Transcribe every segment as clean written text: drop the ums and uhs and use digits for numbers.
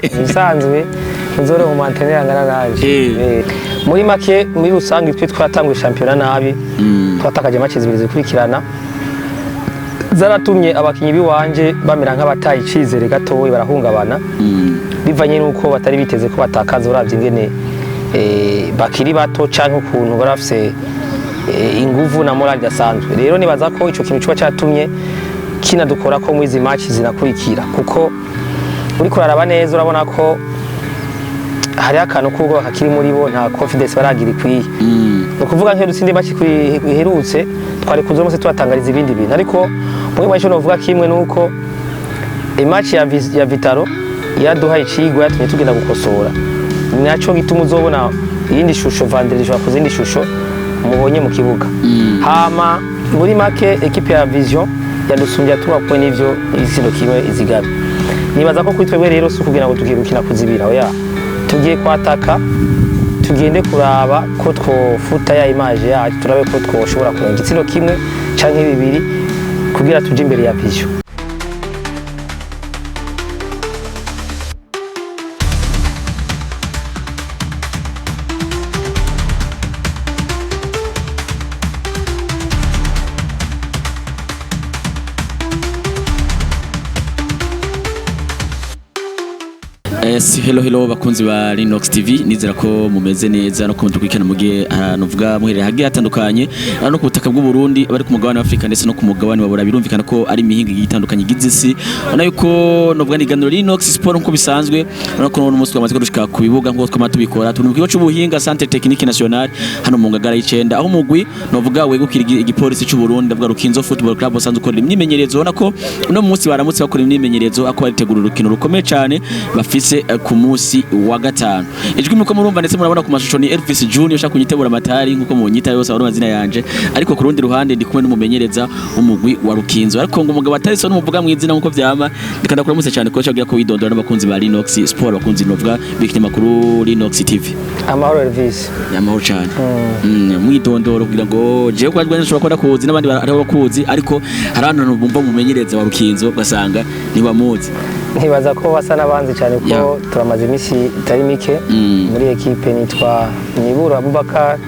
bisanzwe nzore mu mantenera angana nanje muri make muri rusange twe twatanguye championnat nabi twatakaje match zibiri zikurikirana zaratumye abakinyi biwanje bamera nk'abataye icizere gatowe barahungabana bivanye nuko batari biteze ko batakaza uravye ingene bakiri bato canke ukuntu barafise inguvu na morale dasanzwe. Rero nibaza ko ico kintu cyo cyatumye kinadukora ko mu izi match zinakurikira kuko uri kuraraba neza urabona ko hari akantu kugo hakiri muri bo nta confidence baragira ikwiye. No kuvuga nke rutsinde match iherutse twari kuzo mose twatangariza ibindi bintu ariko mwe mwacho novuga kimwe nuko match ya Vitaro yaduha icigwa yatumye tugenda gukosora naco gituma uzobona yindi shusho Vandredi bakoze indi shusho mubonye mu kibuga hama muri make equipe ya Vision yadusumbya turakwe n'ivyo izino kimwe izigabe. Nibaza ko kwitwebwe rero si kugira ngo tugiye gukina kuzibira oya tugiye kwataka tugende kuraba ko twofuta ya image yacu turabe ko twoshobora kurenga igitsino kimwe canke bibiri kugira tuje imbere ya Vision. Hello bakunzi ba Linux TV nizera ko mumeze neza no kumva kwikana mugiye novuga muherere hagiye hatandukanye no ku butaka bw'u Burundi abari ku mugabane wa Afrika ndetse no ku mugabane wa Burayi birumvikana ko ari imihinga itandukanye gizisi ona yuko novuga ni ganiro Linux Sport nko bisanzwe no ko n'umunsi twamaze gushika ku bibuga nko twamatubikora turi mu kigo cy'ubuhinga Centre Technique National hano mu ngagara y'icenda aho mugwi novuga wegukira igipolisi cy'u Burundi ndavuga Rukinzo Football Club basanzwe ukora imyimenyerezo ona ko no munsi baramutse bakora imyimenyerezo ako baritegura urukino rukomeye cyane bafise ku munsi wa gatanu. Ijwi muko murumva ndetse murabona ku mashusho ni Elvis Junior ushaka kunyitebura amatari nkuko munyita yose abona amazina yanje ariko ku rundi ruhande ndi kumwe n'umumenyereza umugwi wa Rukinzo ariko ngo umugabo atari so n'umuvuga mwizina nkuko vyama ndikanda kuramutse cyane ko cyagira ko widondora n'abakunzi ba Linux Sport bakunzi novuga bikini makuru Linux TV. Amahoro Elvis. Amahoro cyane. Mwidondoro kugira ngo je kwa rwanda nshobora ko kuzi n'abandi bari bakuzi ariko harano bumva umumenyereza wa Rukinzo basanga ni bamuzi. Ntibaza ko basa nabanzi cyane ko turamaze imisi itari mike muri equipe nitwa Nibura Abubakar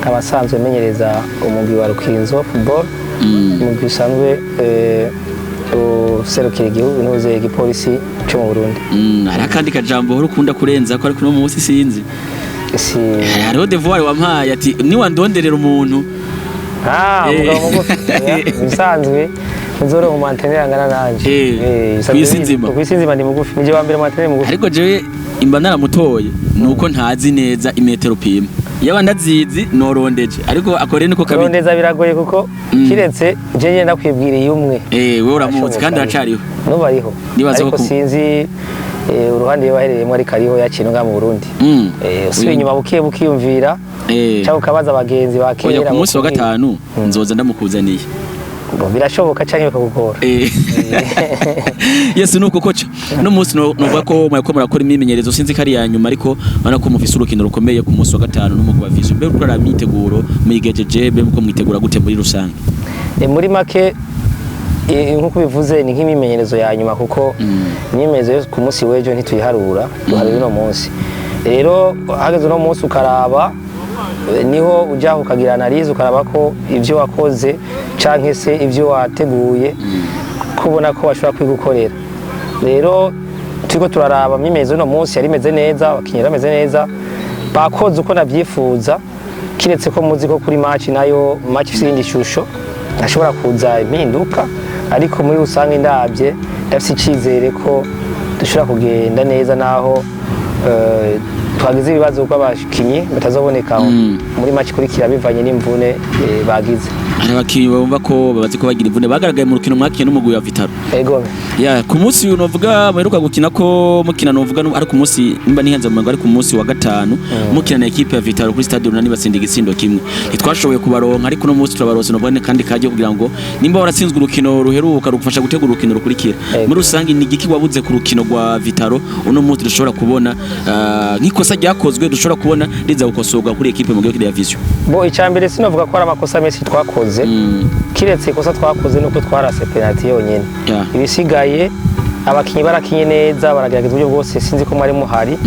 kabasanzwe menyereza umugwi wa Rukinzo Football umugwi usanzwe userukira igihugu n'uze igipolisi cyo mu Burundi. Hari akandi kajambo urukunda kurenza ko ariko no munsi sinzi hariho devoir wampaye ati ni wandonderera umuntu mugabo mugufi bisanzwe nzore mu mantenera angana nanje kwisinzima ndi mugufi nije wa mbere mantenera mugufi ariko jewe imba naramutoye nuko ntazi neza imetero pima yaba ndazizi norondeje ariko akore niko kabiri rondeza biragoye kuko kiretse je nyenda kwibwiriye umwe wewe uramuzi kandi aracariho no bariho ariko sinzi uruhande yabahereyemo ari kariho yakintu nga mu Burundi usubiye inyuma bukiye bukiyumvira cyangwa ukabaza abagenzi bakera ku munsi wa gatanu nzoza ndamukuzaniye birashoboka cyane bakagukora yes nuko kocha no munsi novuga ko mwako murakora imyimenyerezo sinzi kari ya nyuma ariko bana ko mufise urukino rukomeye ku munsi wa gatanu n'umugwi wa Vision mbe ukora imyiteguro muyigejeje mbe muko mwitegura gute muri rusange muri make nkuko bivuze ni nk'imyimenyerezo ya nyuma kuko imyimenyerezo ku munsi w'ejo ntituyiharura duharura no munsi rero hageze no munsi ukaraba niho ujya ukagira analyse ukaraba ko ivyo wakoze canke se ivyo wateguye kubona ko bashobora kwigukorera. Rero turiko turaraba myimezo no munsi yari meze neza abakinyira meze neza bakoze uko navyifuza kiretse ko muzi ko kuri match nayo match ifite shusho ashobora kuza impinduka ariko muri rusange ndabye ndafite icizere ko dushobora kugenda neza naho twagize ibibazo uko abakinyi batazoboneka muri match kurikira bivanye n'imvune bagize. Abakinyi bumva ko babazi ko bagira imvune bagaragaye mu rukino mwakiye n'umugwi wa Vitaro. Ego. Ya ku munsi unovuga muheruka gukina ko mukina novuga ari ku munsi imba nihenze mu ari ku munsi wa gatanu mukina na equipe ya Vitaro kuri stade runani batsinda igisindo kimwe. Ntitwashoboye kubaronka ariko no munsi turabarose novuga kandi kaje kugira ngo nimba waratsinzwe urukino ruheruka rugufasha gutegura urukino rukurikira. Muri rusangi ni igiki wabuze ku rukino rwa Vitaro uno munsi dushobora kubona nk'ikosa ryakozwe dushobora kubona riza gukosorwa kuri equipe mu gihe ya Vision. Bo icambere sinovuga ko ari amakosa menshi twakoze kiretse ikosa twakoze nuko twarase penalty yonyene ibisigaye abakinyi barakinye neza baragerageza uburyo bwose sinzi ko mwari muhari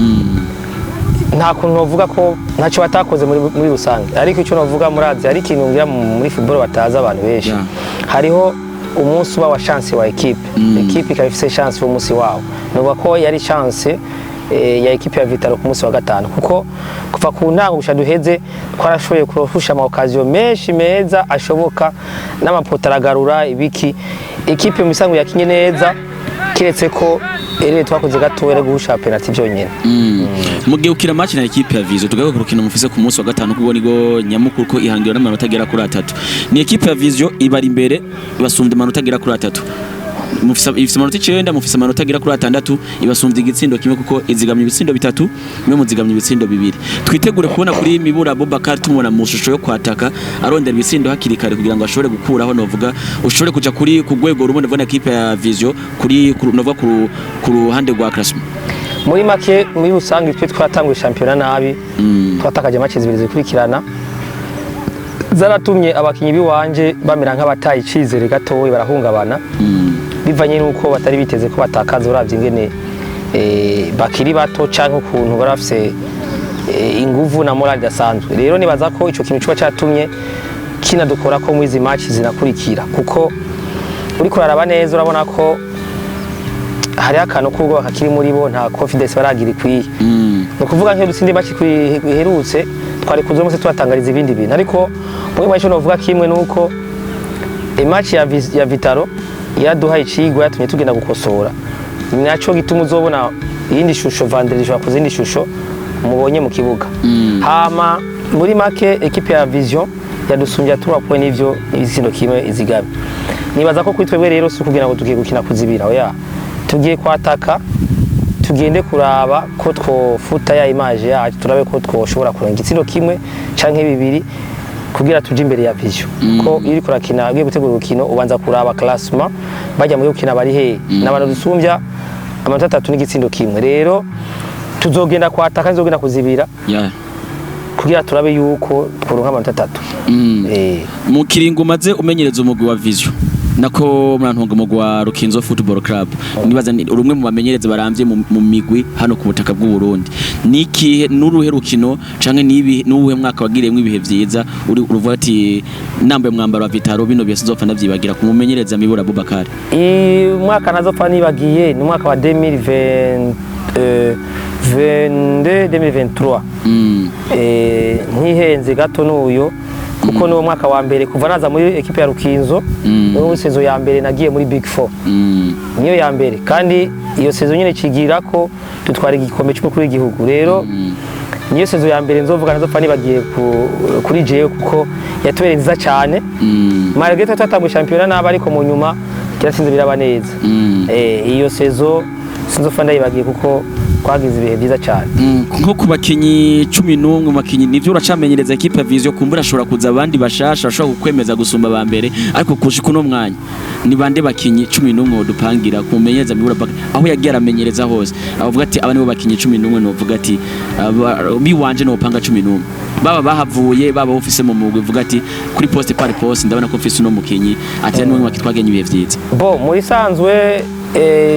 nta kuntu novuga ko ntacyo batakoze muri rusange ariko icyo novuga murazi hari ikintu ngira muri football batazi abantu benshi hariho umunsi uba wa chance wa equipe equipe ikaba ifise chance umunsi wawo novuga ko yari chance ya equipe ya Vitaro ku munsi wa gatanu kuko kuva ku ntango gusha duheze twarashoboye kurusha ama occasion menshi meza ashoboka n'amapotaragarura ibiki equipe musango yakinye neza kiretse ko ere twakoze gatoya guhusha penalty byonyene mugiye ukira match na equipe ya Vision tugaye kurukina mufise ku munsi wa gatanu kuko nigo nyamukuru ko ihangira n'amanota agera kuri 3 ni equipe ya Vision ibari imbere ibasumbye amanota agera kuri 3 ifise amanota 9 mufise amanota agera kuri 6 ibasumbye igitsindo kimwe kuko izigamye ibitsindo 3 mwe muzigamye ibitsindo 2 twitegure kubona kuri Mibura Abubakar tumubona mu shusho yo kwataka arondera ibitsindo hakiri kare kugira ngo ashobore gukuraho novuga ushobore kuja kuri ku rwego rumwe ndabona equipe ya Vision kuri novuga ku ruhande rwa classement muri make muri rusange twe twatanguye championnat nabi twatakaje match zibiri zikurikirana zaratumye abakinyi biwanje bamera nk'abataye icizere gatowe barahungabana bivanye nuko batari biteze ko batakaza uravye ingene bakiri bato canke ukuntu barafise inguvu na morale dasanzwe rero nibaza ko ico kintu cyo cyatumye kinadukora ko mu izi match zinakurikira kuko uri kuraraba neza urabona ko hari akantu kubwo kakiri muri bo nta confidence baragira ikwiye no kuvuga nk'yo dutsinde match kwiherutse twari kuzo mose twatangariza ibindi bintu ariko muri match no vuga kimwe nuko match ya Vitaro yaduhaye icigwa yatumye tugenda gukosora naco gituma uzobona yindi shusho vendredi jo akoze indi shusho mubonye mu kibuga hama muri make equipe ya Vision yadusumbya 3 points n'ivyo izindo kimwe izigabe nibaza ko kwitwebwe rero si kugira ngo tugiye gukina kuzibira oya tugiye kwataka tugende kuraba ko twofuta ya image yacu turabe ko twoshobora kurenga igitsindo kimwe canke bibiri kugira tuje imbere ya Vision ko iri kurakina agiye gutegura urukino ubanza kuraba classement bajya mu gukina bari he n'abantu dusumbya amanota 3 n'igitsindo kimwe rero tuzogenda kwataka nzogenda kuzibira kugira turabe yuko tworonka amanota 3 mu kiringo maze umenyereza umugwi wa Vision nako murantunga umugwa Rukinzo Football Club nibaza urumwe mu bamenyereza baramvye mu migwi hano ku butaka bw'u Burundi niki n'uruhe rukino canke nibi n'uwe mwaka wagiremwe ibihe vyiza uruvuga ati nambaye mwambaro wa Vitaro bino byose nzopfa ndavyibagira ku mumenyereza Mibura Abubakar mwaka nazopfa nibagiye ni mwaka wa 2020 2023 ntihenze gato n'uyo kuko no mwaka wa mbere kuva naza muri equipe ya Rukinzo no sezo ya mbere nagiye muri Big 4 niyo ya mbere kandi iyo sezo nyine kigira ko tutwara igikombe cy'umukuru w'igihugu rero niyo sezo ya mbere nzovuga nazopfa nibagiye kuri jewe kuko yatubere nziza cyane Margaret twatamwe championnat naba ariko mu nyuma kirasinze biraba neza iyo sezo sinzopfa ndayibagiye kuko twagize ibihe byiza cyane nko ku bakinyi 11 makinyi nivyo uracamenyereza equipe ya Vision kumbura ashobora kuza abandi bashasha ashobora gukwemeza gusumba ba mbere ariko kushika uno mwanya ni bande bakinyi 11 dupangira kumenyereza Mibura aho yagiye aramenyereza hose avuga ati aba nibo bakinyi 11 no vuga ati biwanje no panga 11 baba bahavuye baba ofise mu mugwi vuga ati kuri poste par poste ndabona ko ofise no mukinyi ati n'umwe mwakitwagenye ibihe vyiza bo muri sanzwe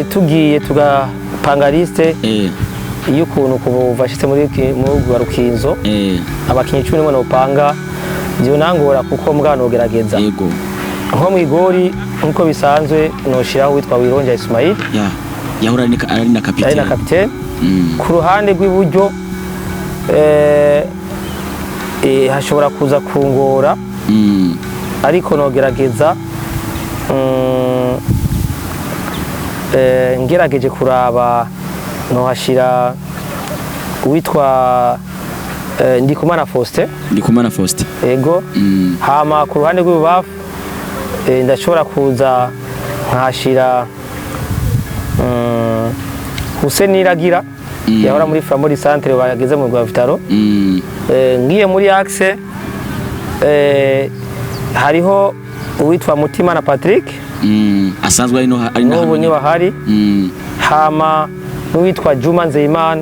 tugiye tugapanga liste iyo ukuntu kubashitse muri Rukinzo abakinyi 11 nopanga byo nangora kuko mbwana ugerageza yego nko mu igori nkuko bisanzwe noshiraho witwa Wironja Ismail yahura ari na capitaine ku ruhande rw'iburyo hashobora kuza kungora ariko nogerageza ngerageje kuraba no hashira witwa Ndikumana Faustin ego hama ku ruhande rw'ububafu ndashobora kuza nkashira Hussein Iragira yahora muri Family Centre bageze mu rwa Vitaro ngiye muri axe hariho uwitwa Mutima na Patrick asanzwe ari no niba hari hama n'uwitwa Juma Nzeyimana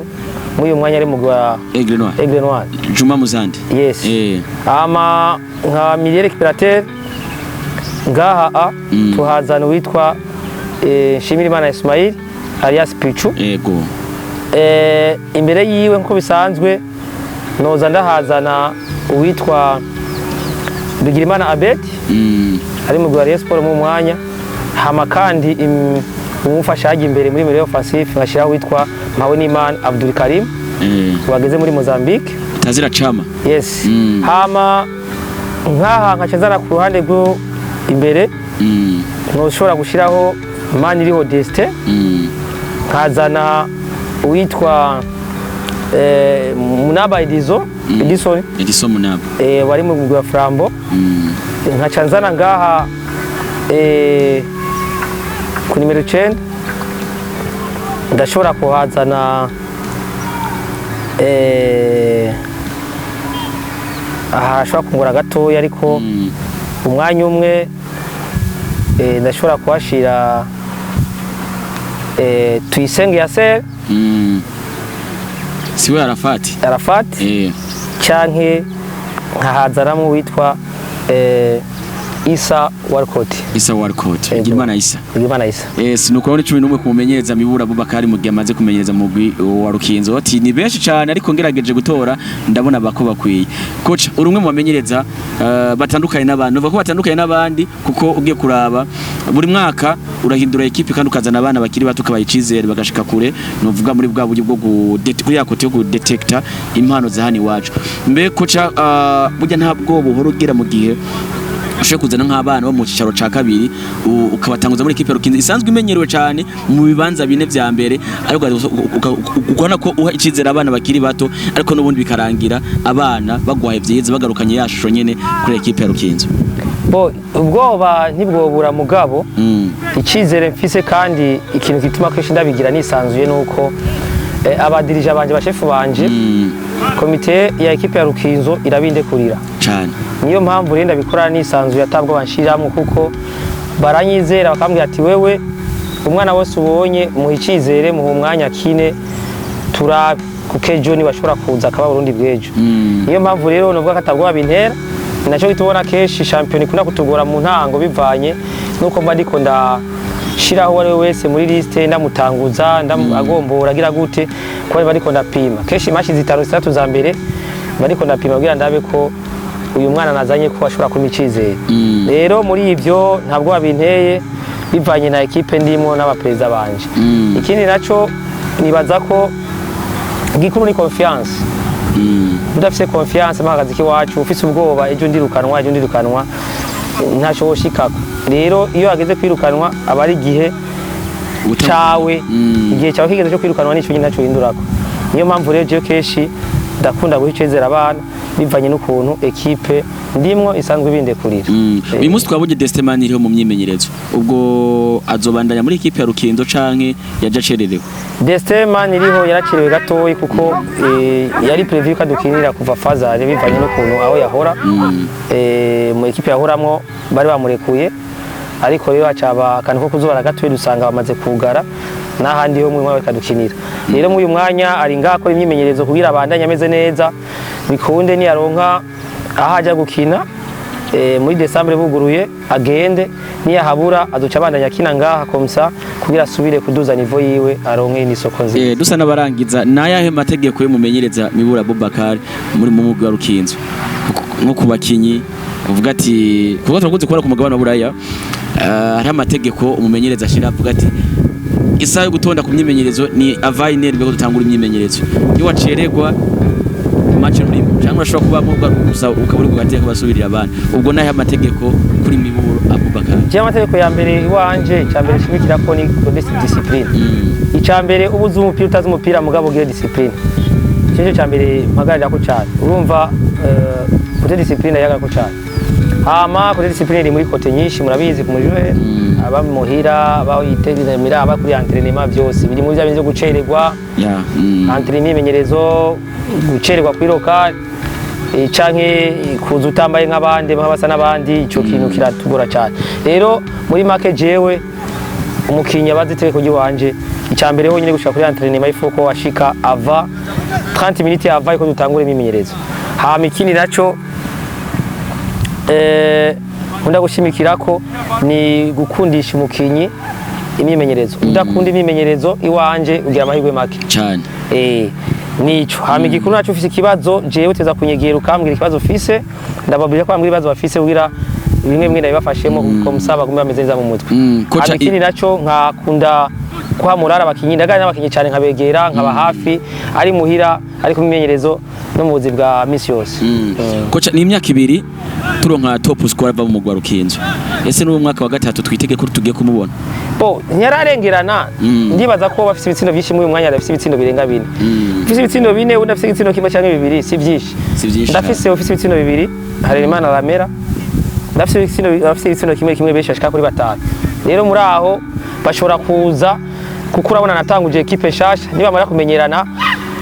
muri umwanya ari mu rwa Aigle Noir Juma Muzandi yes hama nka milieu récupérateur ngaha tuhazana uwitwa Shimirimana Ismail alias Pichu. Yego. Imbere yiwe nko bisanzwe noza ndahazana uwitwa Bigirimana Abed ari mu Rayon Sport mu mwanya, hama kandi umufashaje imbere muri milieu offensif ngashira witwa Mpabonimana Abdul Karim wageze muri Mozambique Tazira Chama. Yes. Hama nkaha nkacazana ku ruhande rwo imbere ntushobora gushiraho mani iriho Destin nkazana uwitwa Munaba Edison Munaba wari mu mugwi wa Flambo nkacanzana ngaha ku nimero 9 ndashobora kuhazana aha ashobora kungura gatoya ariko umwanya umwe ndashobora kuhashira Tuyisenge Yasser siwe Arafat canke nkahazanamo witwa Isa Walcott Bigirimana Isa sinukubona 11 kumumenyereza Mibura Abubakar mu gihe amaze kumenyereza mu wa Rukinzo ati ni benshi cyane ariko ngerageje gutora ndabona bako bakwiye. Coach urumwe mu bamenyereza batandukanye n'abantu bako batandukanye n'abandi kuko ugiye kuraba buri mwaka urahindura equipe kandi ukazana abana bakiri bato kabayicizere bagashika kure novuga muri bwa buryo bwo kuri yakote yo detector impano za hani wacu mbe coach burya ntabwo buhoro ugira mu gihe ushaka kuzana nk'abana bo mu cicaro ca kabiri ukabatanguza muri equipe Rukinzo isanzwe imenyerewe cyane mu bibanza bine vya mbere ariko ukubona ko uha icizere abana bakiri bato ariko n'ubundi bikarangira abana bagwaye vyiza bagarukanye yashusho nyene kuri equipe Rukinzo. Ubwoba ntibwobura mugabo icizere mfise kandi ikintu gituma kenshi ndabigira nisanzuye nuko abadirija banje bashefu banje komite ya equipe ya Rukinzo irabindekurira cyane, niyo mpamvu renda bikora nisanzuye atabwo banshiramwe kuko baranyizera bakambwira ati wewe umwana wose ubonye muhicizere mu mwanya kine turabe kukejo ni bashobora kuza akaba Burundi bwejo. Niyo mpamvu rero nubwo katabwo babintera naco gitubona keshi champion kuna kutugora mu ntango bivanye nuko mba ndiko ndashiraho wari wese muri liste ndamutanguza agombora agira gute ko bari ko ndapima keshi mashi zitanu zitatu za mbere bariko ndapima kugira ndabe ko uyu mwana nazanye ko ashobora kumicizera. Rero muri ivyo ntabwo babinteye bivanye na equipe ndimo n'abapreza banje. Ikindi naco nibaza ko gikuru ni confiance. Udafise confiance magazi ki wacu ufise ubwoba ejo ndirukanwa ntaco woshikako. Rero iyo ageze kwirukanwa abari gihe cawe igihe cyawe kigeze cyo kwirukanwa nico nyine ntaco hindurako. Niyo mpamvu rero je keshi ndakunda guhicezera abana bivanye n'ukuntu equipe ndimwo isanzwe bindekurira. Uyu munsi twabonye Destemani iriho mu myimenyerezo ubwo azobandanya muri equipe ya Rukinzo canke yajacererewe. Destemani iriho yaracirewe gatoyi kuko yari preview kadukinira kuva fazare bivanye n'ukuntu aho yahora mu equipe yahoramwo bari bamurekuye ariko rero acaba kaniko kuzobara gatoyi dusanga bamaze kugara n'ahandi ho mu mwa bakadukinira. Rero mu uyu mwanya ari ngakora imyimenyerezo kugira abandanye ameze neza bikunde ni yaronka ahaja gukina muri December buguruye agende ni yahabura azoca abandanya kina ngaha komsa kugira asubire kuduza nivo yiwe aronke ni soko nzi. Dusa nabarangiza nayahe mategeko yo mumenyereza Mibura Abubakar muri mu mugwi wa Rukinzo nko kubakinyi uvuga ati kuko turakunze kubona ku mugabane wa Buraya hari amategeko umumenyereza ashira avuga ati isaha yo gutonda ku myimenyerezo ni avainer bego dutangura imyimenyerezo iyo waceregwa match urimo cyangwa urashobora kuba mu gusa ukaburi kugateka kubasubirira abana ubwo nahe amategeko kuri Mibura Abubakar. Je amategeko ya mbere iwanje cyambere shimikira ko ni discipline. Icambere ubuze umupira utazi umupira mugabo giye discipline. Cyo cyambere mpagarira ko cyane. Urumva kuri discipline yaga ko cyane. Hama kuri discipline iri muri kote nyinshi murabizi ku mujwe aba muhira aba yitegereza aba kuri entraînement byose biri mu byo gucererwa entraînement imenyerezo gucererwa kwiroka canke kuza utambaye nk'abandi basa n'abandi ico kintu kiratugora cyane. Rero muri make jewe umukinya baziteke kugi wanje icambere ho nyine gushaka kuri entraînement ifoko washika ava 30 minutes ava iko dutangure imimenyerezo. Hama ikindi naco nkunda gushimikira ko ni gukundisha umukinyi imyimenyerezo udakunda imyimenyerezo iwanje ugira amahirwe make cyane nico hama igikuru nacu ufise ikibazo jewe teza kunyegera ukambwira ikibazo ufise ndababwira ko ambwira ibibazo bafise kugira bimwe nabibafashemo kuko musaba gumba ameze neza mu mutwe hama ikindi naco nkakunda kuhamurara abakinyi ndagana n'abakinyi cyane nkabegera nkaba hafi ari muhira ari ku myimenyerezo no mu buzi bwa misi yose kocha ni imyaka 2 turonka top scorer va mu mugwa Rukinzo ese n'uwo mwaka wa gatatu twitege ko tugiye kumubona ntiyararengerana ndibaza ko bafise ibitsindo byinshi muri uyu mwanya bafise ibitsindo birenga 4 ufise ibitsindo 4 undi afise ibitsindo kimwe cyangwa 2 si byinshi ndafise ufise ibitsindo 2 Harerimana Ramera ndafise ibitsindo kimwe benshi ashika kuri 5 rero muri aho bashobora kuza kuko urabona natanguje equipe shasha niba mara kumenyerana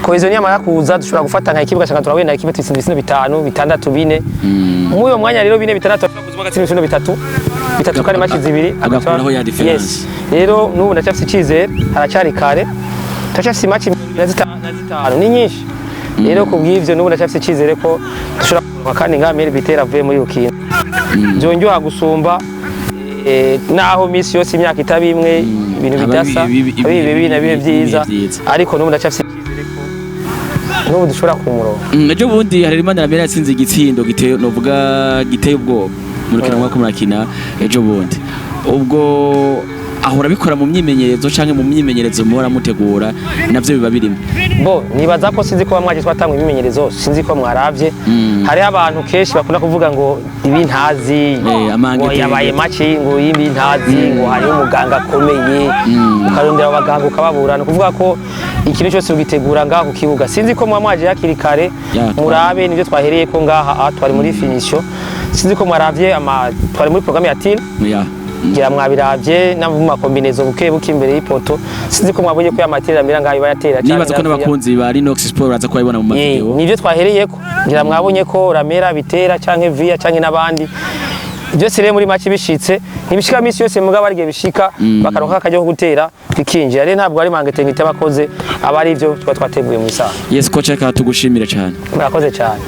cohesion yamara kuza dushobora gufata nka equipe gashaka turawenda equipe twitsinda ibitsindo 5 6 4 muri uyo mwanya rero 4 6 tuzuma gatsindo 3 kare match zibiri agakuraho ya difference rero nubu ndacafise icizere haracari kare ndacafise match 5 ni nyinshi rero kubw'ivyo nubu ndacafise icizere ko dushobora kuronka kandi ngamere bitera avuye muri Rukinzo byonjoha gusumba naho misi yose imyaka itabimwe ibintu bidasa bibi na bibe byiza ariko nubu ndacafise icizere ko nubu dushobora kumuronka ejo bundi Harerimana Ramera yatsinze igitsindo giteye novuga giteye ubwoba muri kana mwaka murakina ejo bundi ubwo ahora bikora mu myimenyerezo canke mu myimenyerezo muhora mutegura navyo biba birimo nibaza ko sinzi ko bamwaje twatanga imyimenyerezo sinzi ko mwaravye hari abantu kenshi bakunda kuvuga ngo ibi ntazi ngo yabaye maci ngo ibi ntazi ngo hari umuganga akomeye ukarondera abaganga ukababurana kuvuga ko ikintu cyose ugitegura ngaho ku kibuga sinzi ko mwamwaje yakiri kare murabe nivyo twahereye ko ngaha twari muri finition sinzi ko mwaravye twari muri programme ya team ngira mwabiravye n'amuma kombinezo buke imbere y'ipoto sinzi ko mwabonye ko yamatera mira ngaho bayatera cyane nibaza ko n'abakunzi ba Linox Sport baza ko bayibona mu mavideo nivyo twahereyeko ngira mwabonye ko Ramera bitera canke Via canke n'abandi byose rero muri make bishitse ntibishika misi yose mugabo arige bishika bakaronka akajyo gutera bikinjira rero ntabwo ari mangetenge itabakoze abari ivyo twateguye mu isaha yes coach reka tugushimire cyane murakoze cyane